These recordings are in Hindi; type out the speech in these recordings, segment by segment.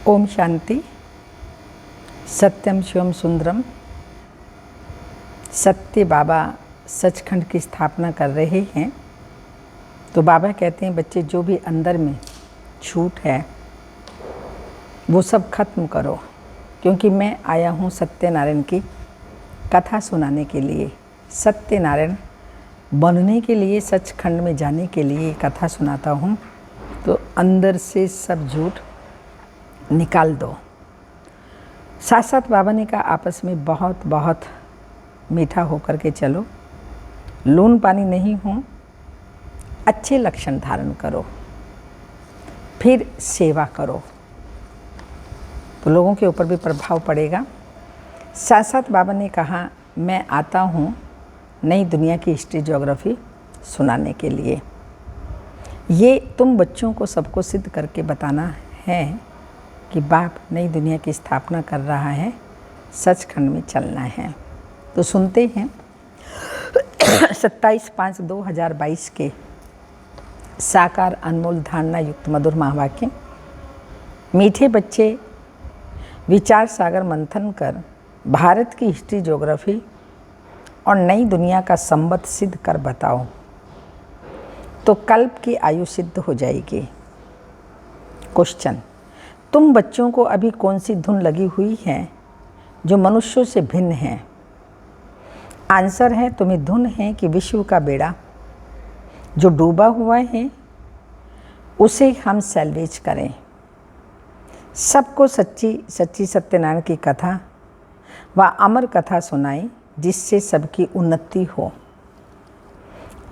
ओम शांति। सत्यम शिवम सुंदरम। सत्य बाबा सचखंड की स्थापना कर रहे हैं। तो बाबा कहते हैं बच्चे जो भी अंदर में छूट है वो सब खत्म करो, क्योंकि मैं आया हूँ सत्यनारायण की कथा सुनाने के लिए, सत्यनारायण बनने के लिए, सचखंड में जाने के लिए कथा सुनाता हूँ। तो अंदर से सब झूठ निकाल दो। साथ साथ बाबा ने कहा आपस में बहुत बहुत मीठा होकर के चलो, लून पानी नहीं हो, अच्छे लक्षण धारण करो, फिर सेवा करो तो लोगों के ऊपर भी प्रभाव पड़ेगा। साथ साथ बाबा ने कहा मैं आता हूँ नई दुनिया की हिस्ट्री ज्योग्राफी सुनाने के लिए। ये तुम बच्चों को सबको सिद्ध करके बताना है कि बाप नई दुनिया की स्थापना कर रहा है, सचखंड में चलना है। तो सुनते हैं 27/5/2022 के साकार अनमोल धारणा युक्त मधुर महावाक्य। मीठे बच्चे विचार सागर मंथन कर भारत की हिस्ट्री ज्योग्राफी और नई दुनिया का संबंध सिद्ध कर बताओ तो कल्प की आयु सिद्ध हो जाएगी। क्वेश्चन, तुम बच्चों को अभी कौन सी धुन लगी हुई है जो मनुष्यों से भिन्न है? आंसर है तुम्हें धुन है कि विश्व का बेड़ा जो डूबा हुआ है उसे हम सैल्वेज करें, सबको सच्ची सच्ची सत्यनारायण की कथा व अमर कथा सुनाएं जिससे सबकी उन्नति हो।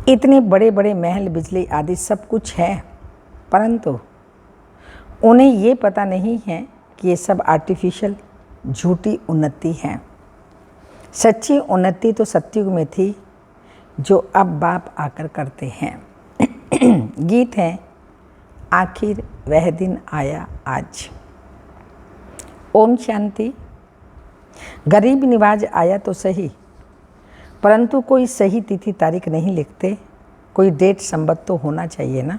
इतने बड़े बड़े महल बिजली आदि सब कुछ है, परंतु उन्हें ये पता नहीं है कि ये सब आर्टिफिशियल झूठी उन्नति है। सच्ची उन्नति तो सतयुग में थी जो अब बाप आकर करते हैं। गीत है आखिर वह दिन आया आज। ओम शांति। गरीब निवाज आया तो सही, परंतु कोई सही तिथि तारीख नहीं लिखते, कोई डेट संबत तो होना चाहिए ना।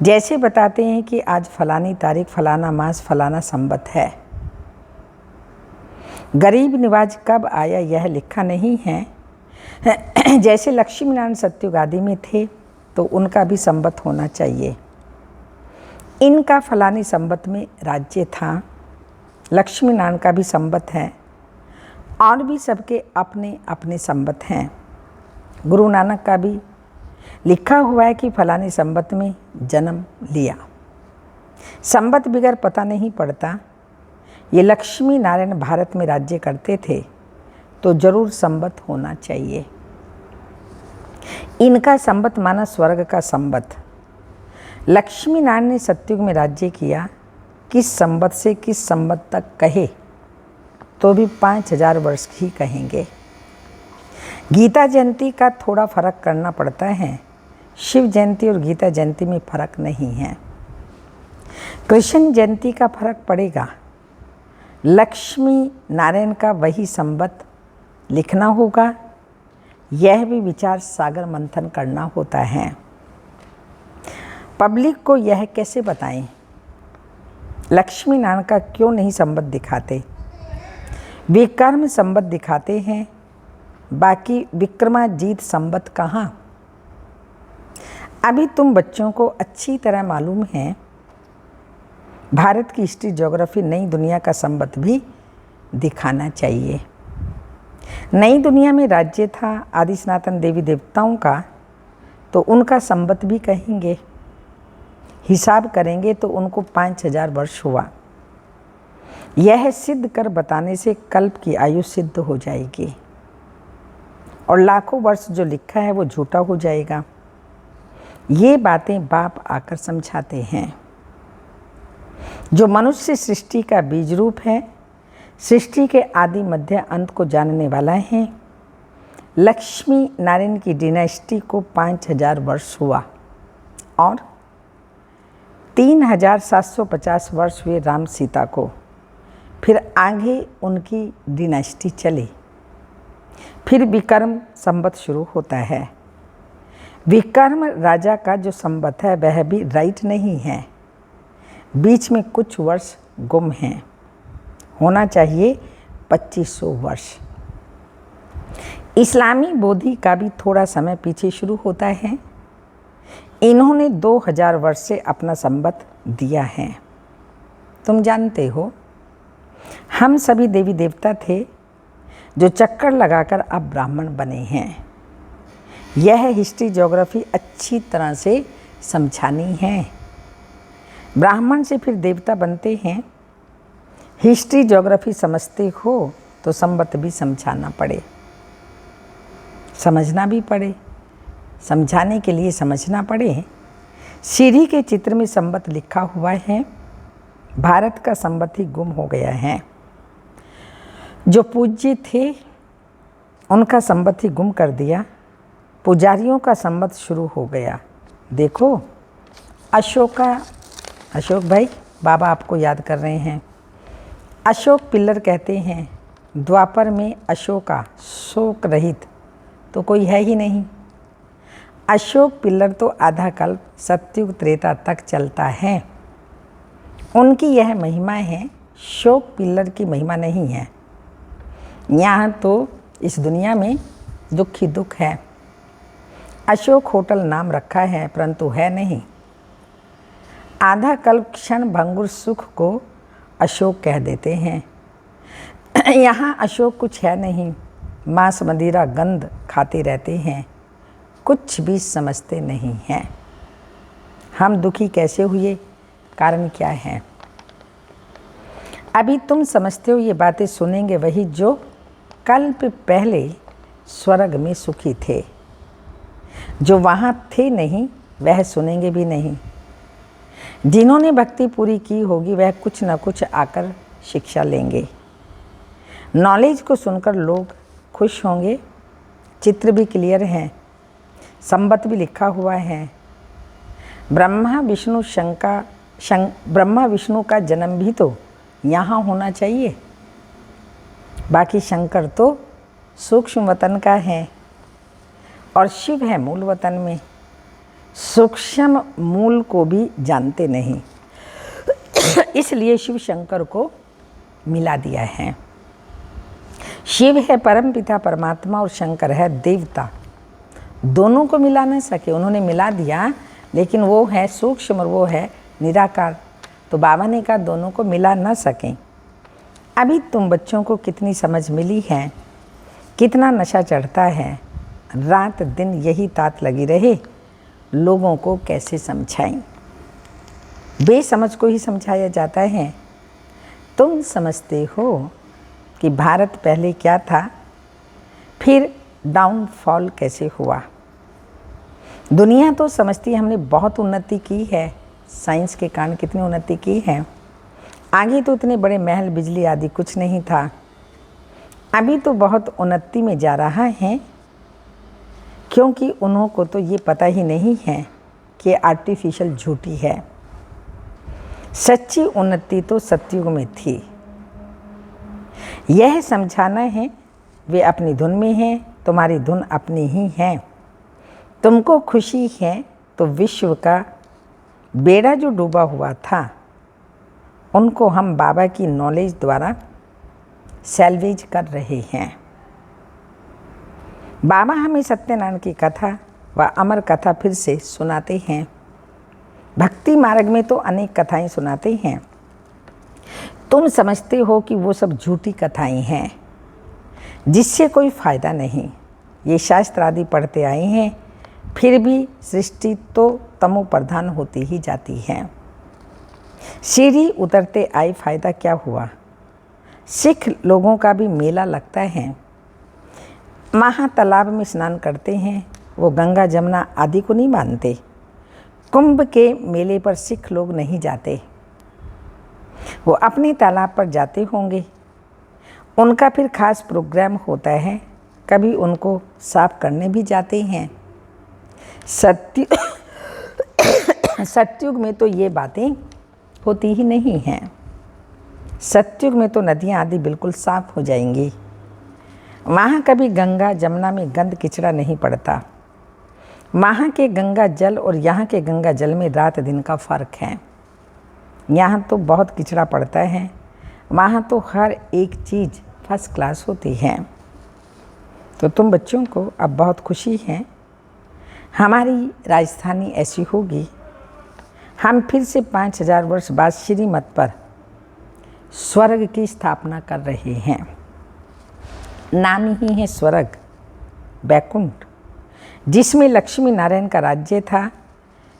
जैसे बताते हैं कि आज फलानी तारीख, फलाना मास, फलाना संबत है। गरीब निवाज कब आया यह लिखा नहीं है। जैसे लक्ष्मी नारायण सतयुग आदि में थे तो उनका भी संबत होना चाहिए। इनका फलानी संबत में राज्य था, लक्ष्मी नारायण का भी संबत है और भी सबके अपने अपने संबत हैं। गुरु नानक का भी लिखा हुआ है कि फलानी संबत में जन्म लिया। संबत बिगर पता नहीं पड़ता। ये लक्ष्मी नारायण भारत में राज्य करते थे तो जरूर संबत होना चाहिए। इनका संबत माना स्वर्ग का संबत। लक्ष्मी नारायण ने सतयुग में राज्य किया, किस संबत से किस संबत तक कहे तो भी 5000 वर्ष ही कहेंगे। गीता जयंती का थोड़ा फर्क करना पड़ता है, शिव जयंती और गीता जयंती में फर्क नहीं है। कृष्ण जयंती का फर्क पड़ेगा, लक्ष्मी नारायण का वही संबत लिखना होगा। यह भी विचार सागर मंथन करना होता है। पब्लिक को यह कैसे बताएं लक्ष्मी नारायण का क्यों नहीं संबत दिखाते? विक्रम संबत दिखाते हैं, बाकी विक्रमाजीत संबत कहाँ? अभी तुम बच्चों को अच्छी तरह मालूम है भारत की हिस्ट्री ज्योग्राफी नई दुनिया का संबत भी दिखाना चाहिए। नई दुनिया में राज्य था आदि सनातन देवी देवताओं का, तो उनका संबत भी कहेंगे। हिसाब करेंगे तो उनको 5000 वर्ष हुआ। यह सिद्ध कर बताने से कल्प की आयु सिद्ध हो जाएगी और लाखों वर्ष जो लिखा है वो झूठा हो जाएगा। ये बातें बाप आकर समझाते हैं। जो मनुष्य सृष्टि का बीज रूप है, सृष्टि के आदि मध्य अंत को जानने वाला है। लक्ष्मी नारायण की डिनास्टी को 5000 वर्ष हुआ और 3750 वर्ष हुए राम सीता को। फिर आगे उनकी डिनास्टी चली। फिर विक्रम संबत शुरू होता है। विक्रम राजा का जो संबत है वह भी राइट नहीं है। बीच में कुछ वर्ष गुम हैं। होना चाहिए 2500 वर्ष। इस्लामी बोधि का भी थोड़ा समय पीछे शुरू होता है। इन्होंने 2000 वर्ष से अपना संबत दिया है। तुम जानते हो, हम सभी देवी देवता थे जो चक्कर लगाकर अब ब्राह्मण बने हैं। यह हिस्ट्री ज्योग्राफी अच्छी तरह से समझानी है। ब्राह्मण से फिर देवता बनते हैं। हिस्ट्री ज्योग्राफी समझते हो तो संबत भी समझाना पड़े, समझना भी पड़े। समझाने के लिए समझना पड़े। सीढ़ी के चित्र में संबत लिखा हुआ है। भारत का संबत ही गुम हो गया है। जो पूज्य थे उनका संबत ही गुम कर दिया। पुजारियों का संबत शुरू हो गया। देखो, अशोक भाई, बाबा आपको याद कर रहे हैं। अशोक पिल्लर कहते हैं, द्वापर में अशोका, शोक रहित तो कोई है ही नहीं। अशोक पिल्लर तो आधा कल्प सतयुग त्रेता तक चलता है। उनकी यह महिमा है, शोक पिल्लर की महिमा नहीं है। यहाँ तो इस दुनिया में दुख ही दुख है। अशोक होटल नाम रखा है परंतु है नहीं। आधा कल्प क्षण भंगुर सुख को अशोक कह देते हैं। यहाँ अशोक कुछ है नहीं। मांस मदिरा गंध खाते रहते हैं, कुछ भी समझते नहीं हैं। हम दुखी कैसे हुए, कारण क्या है? अभी तुम समझते हो, ये बातें सुनेंगे वही जो कल्प पहले स्वर्ग में सुखी थे। जो वहाँ थे नहीं वह सुनेंगे भी नहीं। जिन्होंने भक्ति पूरी की होगी वह कुछ न कुछ आकर शिक्षा लेंगे। नॉलेज को सुनकर लोग खुश होंगे। चित्र भी क्लियर हैं, संबत भी लिखा हुआ है। ब्रह्मा विष्णु का जन्म भी तो यहाँ होना चाहिए। बाकी शंकर तो सूक्ष्म वतन का है और शिव है मूल वतन में। सूक्ष्म मूल को भी जानते नहीं, इसलिए शिव शंकर को मिला दिया है। शिव है परम पिता परमात्मा और शंकर है देवता। दोनों को मिला नहीं सके, उन्होंने मिला दिया, लेकिन वो है सूक्ष्म और वो है निराकार। तो बाबा ने कहा दोनों को मिला ना सकें। अभी तुम बच्चों को कितनी समझ मिली है, कितना नशा चढ़ता है। रात दिन यही तात लगी रहे, लोगों को कैसे समझाएं? बेसमझ को ही समझाया जाता है। तुम समझते हो कि भारत पहले क्या था, फिर डाउनफॉल कैसे हुआ। दुनिया तो समझती है हमने बहुत उन्नति की है, साइंस के कारण कितनी उन्नति की है। आगे तो इतने बड़े महल बिजली आदि कुछ नहीं था। अभी तो बहुत उन्नति में जा रहा है, क्योंकि उन्हों को तो ये पता ही नहीं है कि आर्टिफिशियल झूठी है। सच्ची उन्नति तो सतयुग में थी। यह समझाना है वे अपनी धुन में हैं, तुम्हारी धुन अपनी ही है। तुमको खुशी है तो विश्व का बेड़ा जो डूबा हुआ था उनको हम बाबा की नॉलेज द्वारा सैल्वेज कर रहे हैं। बाबा हमें सत्यनारायण की कथा व अमर कथा फिर से सुनाते हैं। भक्ति मार्ग में तो अनेक कथाएं सुनाते हैं। तुम समझते हो कि वो सब झूठी कथाएं हैं जिससे कोई फायदा नहीं। ये शास्त्र आदि पढ़ते आए हैं, फिर भी सृष्टि तो तमो प्रधान होती ही जाती है। सीढ़ी उतरते आए फायदा क्या हुआ? सिख लोगों का भी मेला लगता है। महातालाब में स्नान करते हैं, वो गंगा जमुना आदि को नहीं मानते। कुंभ के मेले पर सिख लोग नहीं जाते, वो अपने तालाब पर जाते होंगे। उनका फिर खास प्रोग्राम होता है, कभी उनको साफ करने भी जाते हैं। सतयुग में तो ये बातें होती ही नहीं हैं। सतयुग में तो नदियाँ आदि बिल्कुल साफ हो जाएंगी। वहाँ कभी गंगा जमुना में गंद किचड़ा नहीं पड़ता। वहाँ के गंगा जल और यहाँ के गंगा जल में रात दिन का फ़र्क है। यहाँ तो बहुत किचड़ा पड़ता है, वहाँ तो हर एक चीज़ फर्स्ट क्लास होती है। तो तुम बच्चों को अब बहुत खुशी है, हमारी राजधानी ऐसी होगी। हम फिर से 5000 वर्ष बाद श्रीमत पर स्वर्ग की स्थापना कर रहे हैं। नाम ही है स्वर्ग, बैकुंठ, जिसमें लक्ष्मी नारायण का राज्य था।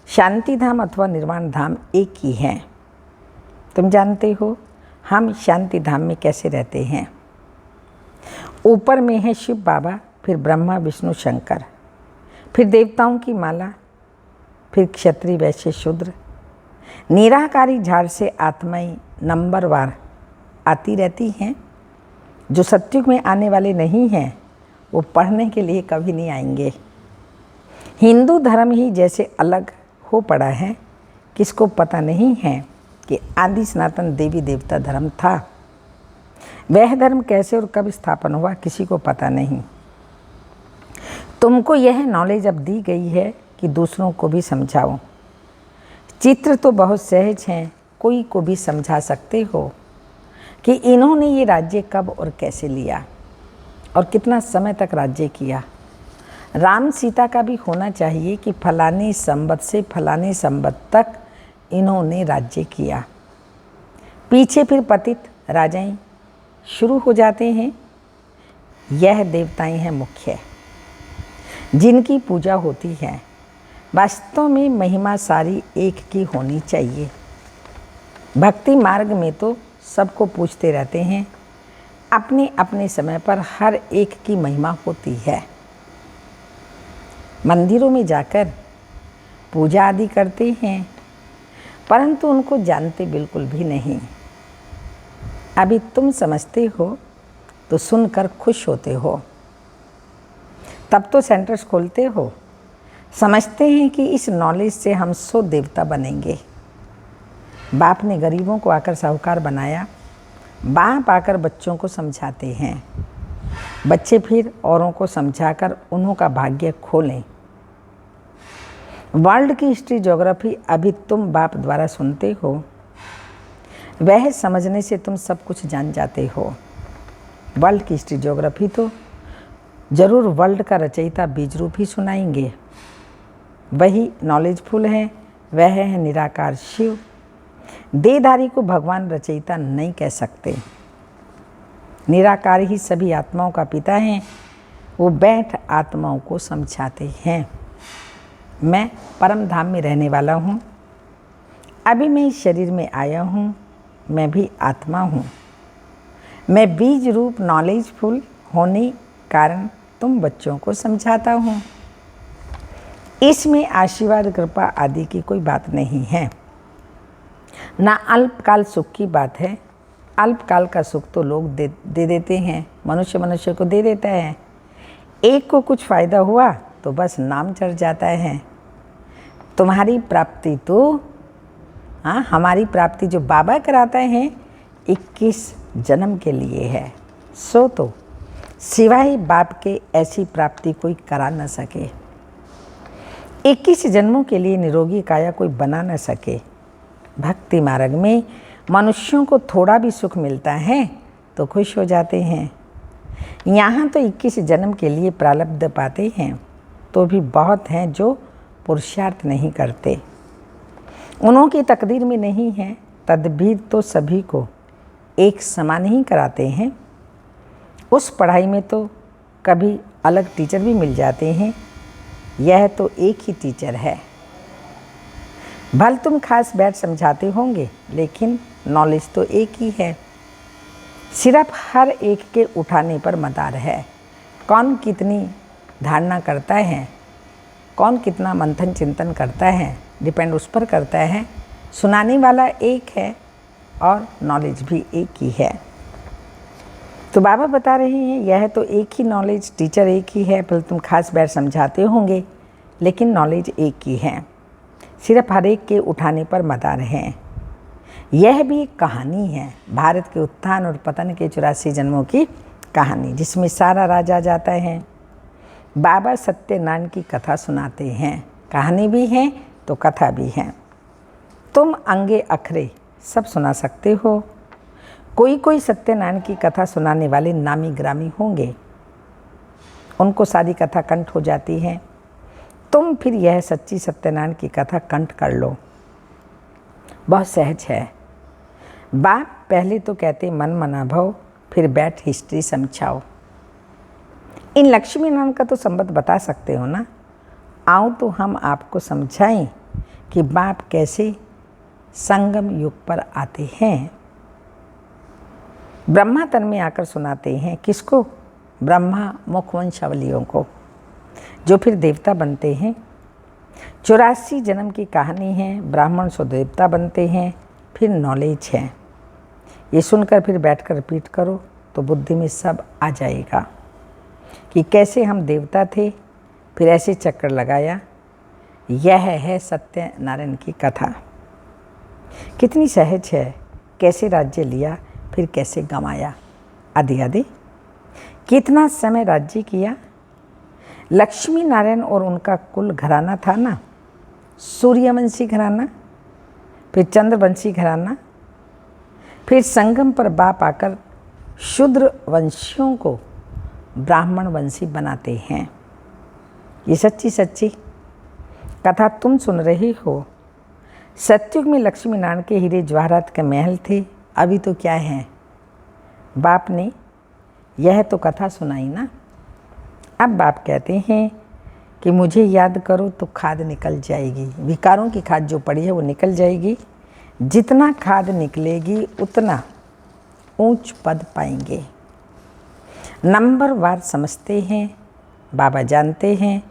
शांति धाम अथवा निर्वाण धाम एक ही है। तुम जानते हो हम शांति धाम में कैसे रहते हैं। ऊपर में है शिव बाबा, फिर ब्रह्मा विष्णु शंकर, फिर देवताओं की माला, फिर क्षत्रिय वैश्य शूद्र, निराकारी झाड़ से आत्माएं नंबरवार आती रहती हैं। जो सत्युग में आने वाले नहीं हैं वो पढ़ने के लिए कभी नहीं आएंगे। हिंदू धर्म ही जैसे अलग हो पड़ा है, किसको पता नहीं है कि आदि सनातन देवी देवता धर्म था। वह धर्म कैसे और कब स्थापन हुआ किसी को पता नहीं। तुमको यह नॉलेज अब दी गई है कि दूसरों को भी समझाओ। चित्र तो बहुत सहज हैं, कोई को भी समझा सकते हो कि इन्होंने ये राज्य कब और कैसे लिया और कितना समय तक राज्य किया। राम सीता का भी होना चाहिए कि फलाने संवत से फलाने संवत तक इन्होंने राज्य किया। पीछे फिर पतित राजाएं शुरू हो जाते हैं। यह देवताएं हैं मुख्य, जिनकी पूजा होती है। वास्तव में महिमा सारी एक की होनी चाहिए। भक्ति मार्ग में तो सबको पूछते रहते हैं, अपने अपने समय पर हर एक की महिमा होती है। मंदिरों में जाकर पूजा आदि करते हैं, परंतु उनको जानते बिल्कुल भी नहीं। अभी तुम समझते हो तो सुनकर खुश होते हो, तब तो सेंटर्स खोलते हो। समझते हैं कि इस नॉलेज से हम 100 देवता बनेंगे। बाप ने गरीबों को आकर साहूकार बनाया, बाप आकर बच्चों को समझाते हैं। बच्चे फिर औरों को समझाकर उन्हों का भाग्य खोलें। वर्ल्ड की हिस्ट्री ज्योग्राफी अभी तुम बाप द्वारा सुनते हो, वह समझने से तुम सब कुछ जान जाते हो। वर्ल्ड की हिस्ट्री ज्योग्राफी तो जरूर वर्ल्ड का रचयिता बीज रूप ही सुनाएंगे। वही नॉलेजफुल है, वह है निराकार शिव। देहधारी को भगवान रचयिता नहीं कह सकते। निराकार ही सभी आत्माओं का पिता है, वो बैठ आत्माओं को समझाते हैं। मैं परम धाम में रहने वाला हूँ, अभी मैं इस शरीर में आया हूँ, मैं भी आत्मा हूँ। मैं बीज रूप नॉलेजफुल होने कारण तुम बच्चों को समझाता हूँ। इसमें आशीर्वाद कृपा आदि की कोई बात नहीं है, ना अल्पकाल सुख की बात है। अल्पकाल का सुख तो लोग दे देते हैं, मनुष्य को दे देता है। एक को कुछ फ़ायदा हुआ तो बस नाम चढ़ जाता है। तुम्हारी प्राप्ति तो हमारी प्राप्ति जो बाबा कराता है 21 जन्म के लिए है। सो तो सिवाय बाप के ऐसी प्राप्ति कोई करा न सके। 21 जन्मों के लिए निरोगी काया कोई बना न सके। भक्ति मार्ग में मनुष्यों को थोड़ा भी सुख मिलता है तो खुश हो जाते हैं। यहाँ तो 21 जन्म के लिए प्रारब्ध पाते हैं, तो भी बहुत हैं जो पुरुषार्थ नहीं करते। उन्हों की तकदीर में नहीं है, तदबीर तो सभी को एक समान ही कराते हैं। उस पढ़ाई में तो कभी अलग टीचर भी मिल जाते हैं, यह तो एक ही टीचर है। भले तुम खास बैठ समझाते होंगे, लेकिन नॉलेज तो एक ही है। सिर्फ हर एक के उठाने पर मदार है। कौन कितनी धारणा करता है, कौन कितना मंथन चिंतन करता है, डिपेंड उस पर करता है। सुनाने वाला एक है और नॉलेज भी एक ही है। तो बाबा बता रहे हैं यह तो एक ही नॉलेज, टीचर एक ही है। भले तुम खास बैठ समझाते होंगे, लेकिन नॉलेज एक ही है। सिर्फ हर एक के उठाने पर मदार है। यह भी एक कहानी है, भारत के उत्थान और पतन के 84 जन्मों की कहानी, जिसमें सारा राज आ जाता है। बाबा सत्यनारायण की कथा सुनाते हैं, कहानी भी है तो कथा भी है। तुम अंगे अखरे सब सुना सकते हो। कोई कोई सत्यनारायण की कथा सुनाने वाले नामी ग्रामी होंगे, उनको सारी कथा कंठ हो जाती है। तुम फिर यह सच्ची सत्यनारायण की कथा कंठ कर लो, बहुत सहज है। बाप पहले तो कहते मन मना भव, फिर बैठ हिस्ट्री समझाओ। इन लक्ष्मी नारायण का तो संबंध बता सकते हो ना। आओ तो हम आपको समझाएं कि बाप कैसे संगम युग पर आते हैं। ब्रह्मा तन में आकर सुनाते हैं किसको? ब्रह्मा मुखवंशावलियों को, जो फिर देवता बनते हैं। 84 जन्म की कहानी है। ब्राह्मण सो देवता बनते हैं, फिर नॉलेज है। ये सुनकर फिर बैठकर रिपीट करो तो बुद्धि में सब आ जाएगा कि कैसे हम देवता थे, फिर ऐसे चक्कर लगाया। यह है सत्यनारायण की कथा। कितनी सहज है। कैसे राज्य लिया, फिर कैसे गंवाया, आदि आदि। कितना समय राज्य किया। लक्ष्मी नारायण और उनका कुल घराना था ना, सूर्यवंशी घराना, फिर चंद्रवंशी घराना, फिर संगम पर बाप आकर शूद्र वंशियों को ब्राह्मण वंशी बनाते हैं। ये सच्ची सच्ची कथा तुम सुन रही हो। सतयुग में लक्ष्मी नारायण के हीरे जवाहरात के महल थे, अभी तो क्या है। बाप ने यह तो कथा सुनाई ना। अब बाप कहते हैं कि मुझे याद करो तो खाद निकल जाएगी। विकारों की खाद जो पड़ी है वो निकल जाएगी। जितना खाद निकलेगी उतना ऊंच पद पाएंगे। नंबर वार समझते हैं। बाबा जानते हैं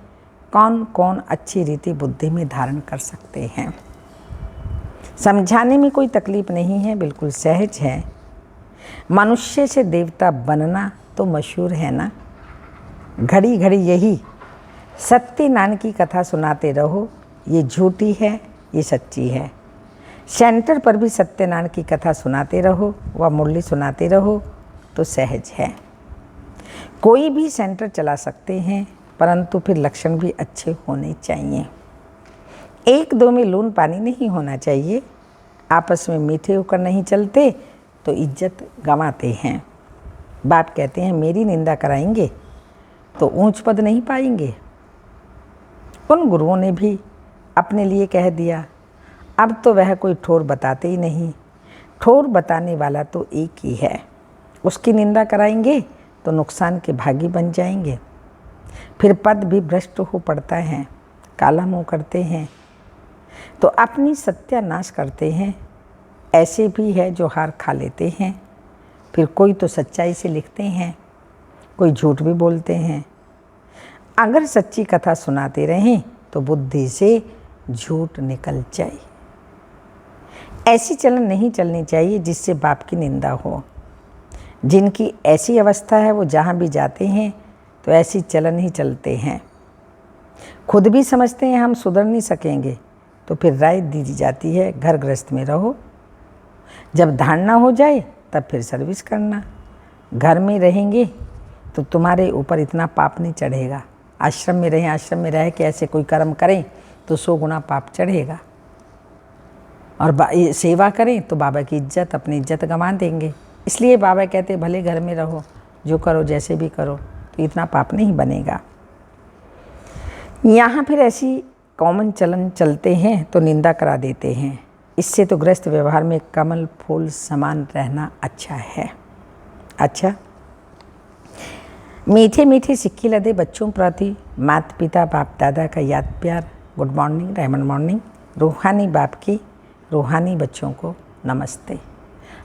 कौन कौन अच्छी रीति बुद्धि में धारण कर सकते हैं। समझाने में कोई तकलीफ नहीं है, बिल्कुल सहज है। मनुष्य से देवता बनना तो मशहूर है ना। घड़ी घड़ी यही सत्यनारायण की कथा सुनाते रहो। ये झूठी है, ये सच्ची है। सेंटर पर भी सत्यनारायण की कथा सुनाते रहो व मुरली सुनाते रहो तो सहज है। कोई भी सेंटर चला सकते हैं, परंतु फिर लक्षण भी अच्छे होने चाहिए। एक दो में लून पानी नहीं होना चाहिए। आपस में मीठे होकर नहीं चलते तो इज्जत गंवाते हैं। बाप कहते हैं मेरी निंदा कराएंगे तो ऊंच पद नहीं पाएंगे। उन गुरुओं ने भी अपने लिए कह दिया। अब तो वह कोई ठोर बताते ही नहीं। ठोर बताने वाला तो एक ही है। उसकी निंदा कराएंगे तो नुकसान के भागी बन जाएंगे। फिर पद भी भ्रष्ट हो पड़ता है, काला मुँह करते हैं तो अपनी सत्यानाश करते हैं। ऐसे भी है जो हार खा लेते हैं। फिर कोई तो सच्चाई से लिखते हैं, कोई झूठ भी बोलते हैं। अगर सच्ची कथा सुनाते रहें तो बुद्धि से झूठ निकल जाए। ऐसी चलन नहीं चलनी चाहिए जिससे बाप की निंदा हो। जिनकी ऐसी अवस्था है वो जहाँ भी जाते हैं तो ऐसी चलन ही चलते हैं। खुद भी समझते हैं हम सुधर नहीं सकेंगे तो फिर राय दी जाती है घर गृहस्थ में रहो। जब धारणा हो जाए तब फिर सर्विस करना। घर में रहेंगे तो तुम्हारे ऊपर इतना पाप नहीं चढ़ेगा। आश्रम में रहें, आश्रम में रह के ऐसे कोई कर्म करें तो 100 गुना पाप चढ़ेगा। और सेवा करें तो बाबा की इज्जत, अपनी इज्जत गंवा देंगे। इसलिए बाबा कहते भले घर में रहो, जो करो जैसे भी करो तो इतना पाप नहीं बनेगा। यहाँ फिर ऐसी कॉमन चलन चलते हैं तो निंदा करा देते हैं। इससे तो गृहस्थ व्यवहार में कमल फूल समान रहना अच्छा है। अच्छा, मीठे मीठे सिक्के लदे बच्चों प्रति माता पिता बाप दादा का याद प्यार। Good morning, diamond morning. रूहानी बाप की रूहानी बच्चों को नमस्ते।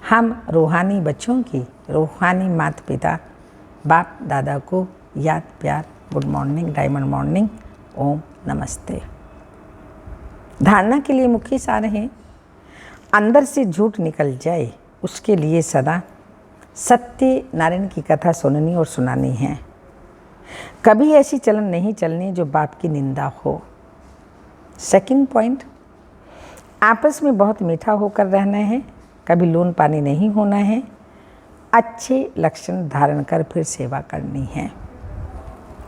हम रूहानी बच्चों की रूहानी माता पिता बाप दादा को याद प्यार, गुड मॉर्निंग, डायमंड मॉर्निंग, ओम नमस्ते। धारणा के लिए मुख्य सार हैं। अंदर से झूठ निकल जाए उसके लिए सदा सत्य नारायण की कथा सुननी और सुनानी है। कभी ऐसी चलन नहीं चलनी जो बाप की निंदा हो। सेकंड पॉइंट, आपस में बहुत मीठा होकर रहना है, कभी लून पानी नहीं होना है। अच्छे लक्षण धारण कर फिर सेवा करनी है।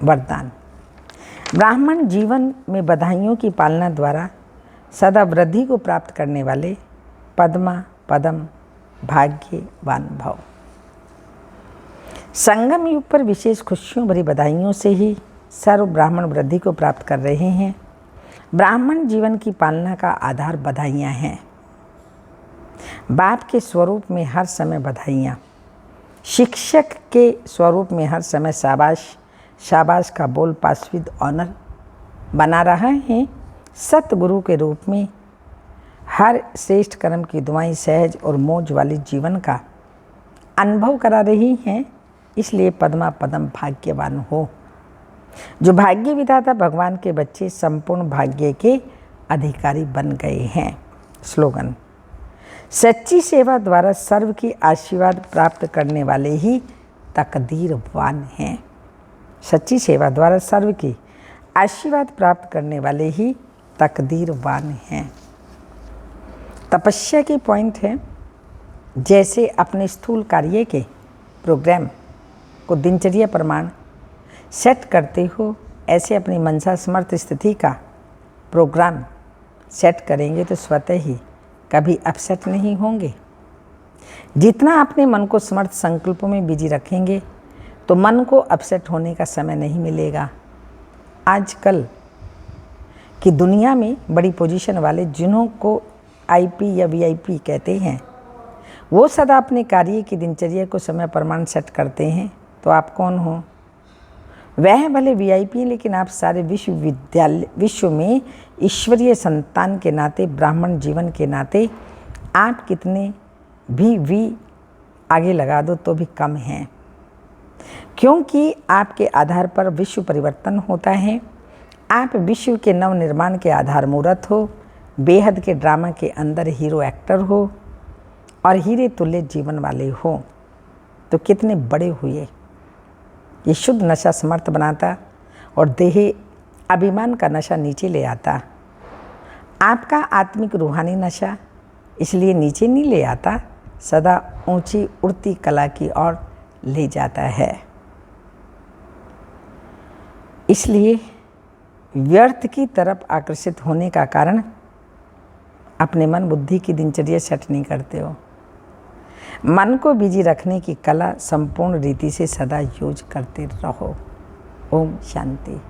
वरदान, ब्राह्मण जीवन में बधाइयों की पालना द्वारा सदा वृद्धि को प्राप्त करने वाले पद्मा पदम भाग्यवान भव। संगम युग पर विशेष खुशियों भरी बधाइयों से ही सर्व ब्राह्मण वृद्धि को प्राप्त कर रहे हैं। ब्राह्मण जीवन की पालना का आधार बधाइयाँ हैं। बाप के स्वरूप में हर समय बधाइयाँ, शिक्षक के स्वरूप में हर समय शाबाश शाबाश का बोल पास विद ऑनर बना रहा है। सतगुरु के रूप में हर श्रेष्ठ कर्म की दुआएं सहज और मौज वाली जीवन का अनुभव करा रही हैं। इसलिए पद्मा पदम भाग्यवान हो। जो भाग्य विधाता भगवान के बच्चे संपूर्ण भाग्य के अधिकारी बन गए हैं। स्लोगन: सच्ची सेवा द्वारा सर्व की आशीर्वाद प्राप्त करने वाले ही तकदीरवान हैं। सच्ची सेवा द्वारा सर्व की आशीर्वाद प्राप्त करने वाले ही तकदीरवान हैं। तपस्या की पॉइंट है, जैसे अपने स्थूल कार्य के प्रोग्राम को दिनचर्या प्रमाण सेट करते हो, ऐसे अपनी मनसा समर्थ स्थिति का प्रोग्राम सेट करेंगे तो स्वतः ही कभी अपसेट नहीं होंगे। जितना अपने मन को समर्थ संकल्पों में बिजी रखेंगे तो मन को अपसेट होने का समय नहीं मिलेगा। आजकल की दुनिया में बड़ी पोजीशन वाले, जिन्हों को आईपी या वीआईपी कहते हैं, वो सदा अपने कार्य की दिनचर्या को समय प्रमाण सेट करते हैं। तो आप कौन हो? वह भले वीआईपी, लेकिन आप सारे विश्व में ईश्वरीय संतान के नाते, ब्राह्मण जीवन के नाते आप कितने भी आगे लगा दो तो भी कम हैं, क्योंकि आपके आधार पर विश्व परिवर्तन होता है। आप विश्व के नव निर्माण के आधार मूर्त हो, बेहद के ड्रामा के अंदर हीरो एक्टर हो और हीरे तुल्य जीवन वाले हो। तो कितने बड़े हुए। ये शुद्ध नशा समर्थ बनाता और देह अभिमान का नशा नीचे ले आता। आपका आत्मिक रूहानी नशा इसलिए नीचे नहीं ले आता, सदा ऊंची उड़ती कला की ओर ले जाता है। इसलिए व्यर्थ की तरफ आकर्षित होने का कारण अपने मन बुद्धि की दिनचर्या सेट नहीं करते हो। मन को बिजी रखने की कला संपूर्ण रीति से सदा यूज करते रहो। ओम शांति।